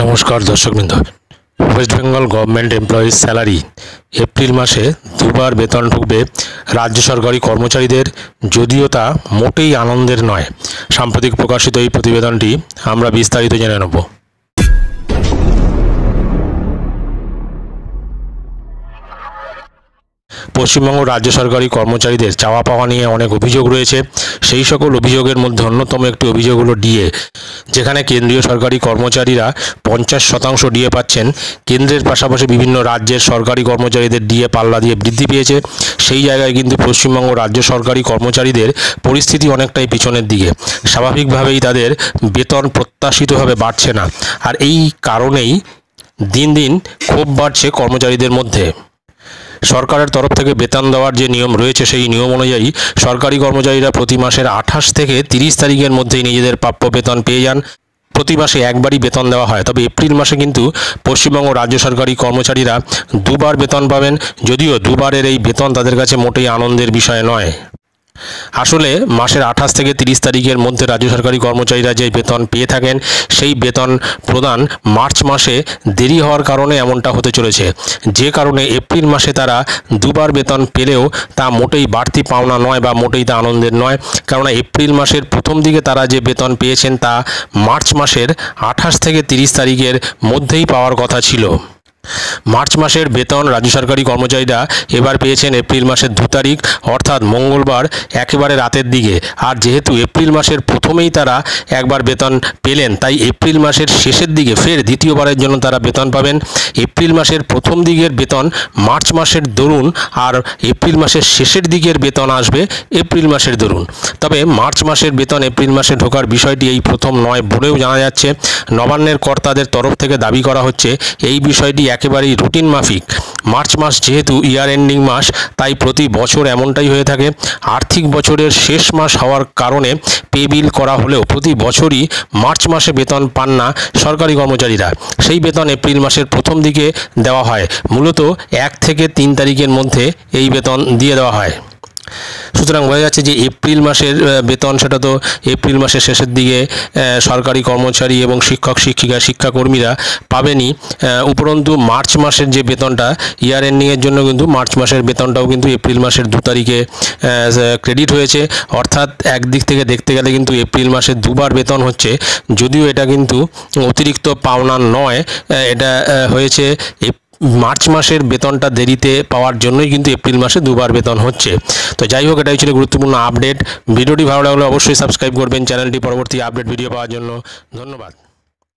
নমস্কার দর্শকবৃন্দ। West Bengal government employees salary April মাসে দুবার বেতন ঢুকবে রাজ্য সরকারি কর্মচারীদের, যদিও তা মোটেই আনন্দের নয়। সাম্প্রতিক প্রকাশিত এই প্রতিবেদনটি আমরা বিস্তারিত জেনে নেব। পশ্চিমবঙ্গ রাজ্য সরকারি কর্মচারীদের চাওয়া পাওয়া নিয়ে অনেক অভিযোগ রয়েছে। সেই সকল অভিযোগের মধ্যে অন্যতম একটি অভিযোগ হলো ডিএ, যেখানে কেন্দ্রীয় সরকারি কর্মচারীরা 50% ডিএ পাচ্ছেন। কেন্দ্রের পাশাপাশি বিভিন্ন রাজ্যের সরকারি কর্মচারীদের ডিএ পাল্লা দিয়ে বৃদ্ধি পেয়েছে। সেই জায়গায় কিন্তু পশ্চিমবঙ্গ রাজ্য সরকারি কর্মচারীদের পরিস্থিতি অনেকটাই পিছনের দিকে। স্বাভাবিকভাবেই তাদের বেতন প্রত্যাশিতভাবে বাড়ছে না, আর এই কারণেই দিন দিন ক্ষোভ বাড়ছে কর্মচারীদের মধ্যে। সরকারের তরফ থেকে বেতন দেওয়ার যে নিয়ম রয়েছে, সেই নিয়ম অনুযায়ী সরকারি কর্মচারীরা প্রতি মাসের 28 থেকে 30 তারিখের মধ্যেই নিজেদের প্রাপ্য বেতন পেয়ে যান। প্রতি মাসে একবারই বেতন দেওয়া হয়, তবে এপ্রিল মাসে কিন্তু পশ্চিমবঙ্গ রাজ্য সরকারি কর্মচারীরা দুবার বেতন পাবেন, যদিও দুবারের এই বেতন তাদের কাছে মোটেই আনন্দের বিষয় নয়। আসলে মাসের 28 থেকে 30 তারিখের মধ্যে রাজ্য সরকারি কর্মচারীরা যে বেতন পেয়ে থাকেন, সেই বেতন প্রদান মার্চ মাসে দেরি হওয়ার কারণে এমনটা হতে চলেছে। যে কারণে এপ্রিল মাসে তারা দুবার বেতন পেলেও তা মোটেই বাড়তি পাওনা নয় বা মোটেই তা আনন্দের নয়। কেননা এপ্রিল মাসের প্রথম দিকে তারা যে বেতন পেয়েছেন তা মার্চ মাসের 28 থেকে 30 তারিখের মধ্যেই পাওয়ার কথা ছিল। মার্চ মাসের বেতন রাজ্য সরকারি কর্মচারীরা এবার পেয়েছেন এপ্রিল মাসের 2 তারিখ, অর্থাৎ মঙ্গলবার একেবারে রাতের দিকে। আর যেহেতু এপ্রিল মাসের প্রথমেই তারা একবার বেতন পেলেন, তাই এপ্রিল মাসের শেষের দিকে ফের দ্বিতীয়বারের জন্য তারা বেতন পাবেন। এপ্রিল মাসের প্রথম দিকের বেতন মার্চ মাসের দরুন, আর এপ্রিল মাসের শেষের দিকের বেতন আসবে এপ্রিল মাসের দরুন। তবে মার্চ মাসের বেতন এপ্রিল মাসে ঢোকার বিষয়টি এই প্রথম নয় বলেও জানা যাচ্ছে। নবান্নের কর্তাদের তরফ থেকে দাবি করা হচ্ছে এই বিষয়টি একেবারেই রুটিন মাফিক। মার্চ মাস যেহেতু ইয়ার এন্ডিং মাস, তাই প্রতি বছর এমনটাই হয়ে থাকে। আর্থিক বছরের শেষ মাস হওয়ার কারণে পে বিল করা হলেও প্রতি বছরই মার্চ মাসে বেতন পান না সরকারি কর্মচারীরা। সেই বেতন এপ্রিল মাসের প্রথম দিকে দেওয়া হয়, মূলত 1 থেকে 3 তারিখের মধ্যে এই বেতন দিয়ে দেওয়া হয়। সুতরাং বোঝা যাচ্ছে যে এপ্রিল মাসের বেতন সেটা তো এপ্রিল মাসের শেষের দিকে সরকারি কর্মচারী এবং শিক্ষক শিক্ষিকা শিক্ষাকর্মীরা পাবেনই। উপরন্তু মার্চ মাসের যে বেতনটা ইয়ার এন্ডিংয়ের জন্য কিন্তু মার্চ মাসের বেতনটাও কিন্তু এপ্রিল মাসের 2 তারিখে ক্রেডিট হয়েছে। অর্থাৎ একদিক থেকে দেখতে গেলে কিন্তু এপ্রিল মাসে দুবার বেতন হচ্ছে, যদিও এটা কিন্তু অতিরিক্ত পাওনা নয়। এটা হয়েছে মার্চ মাসের বেতনটা দেরিতে পাওয়ার জন্যই কিন্তু এপ্রিল মাসে দুবার বেতন হচ্ছে। তো যাই হোক, এটাই ছিল গুরুত্বপূর্ণ আপডেট। ভিডিওটি ভালো লাগলে অবশ্যই সাবস্ক্রাইব করবেন চ্যানেলটি পরবর্তী আপডেট ভিডিও পাওয়ার জন্য। ধন্যবাদ।